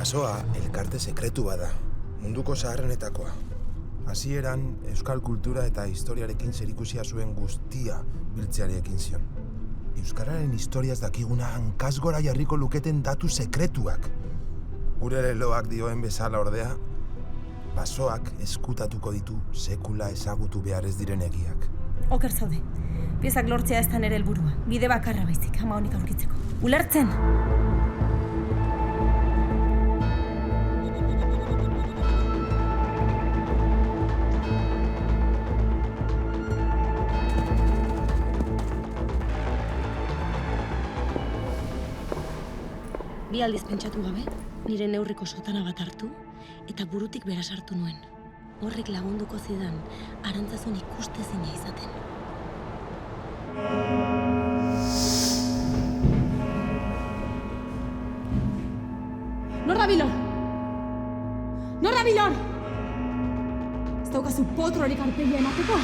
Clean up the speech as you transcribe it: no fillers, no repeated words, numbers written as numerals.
Basoa elkarte sekretu bada, munduko zaharrenetakoa. Hasieran euskal kultura eta historiarekin zerikusia zuen guztia biltzeari ekin zion. Euskararen historiaz dakiguna hankasgora jarriko luketen datu sekretuak. Gure leloak dioen bezala ordea, basoak eskutatuko ditu sekula ezagutu behar ez diren egiak. Oker zaude. Piezak lortzea ez da nere helburua. Bide bakarra baizik, ama honik aurkitzeko. Ulertzen! Bi aldiz pentsatu gabe, nire neurriko sotana bat hartu eta burutik bera sartu nuen. Horrek lagunduko zidan Arantzazun ikustezina izaten. Nor da bilor? Nor da bilor? Ez daukazu potrorik arpegia emateko?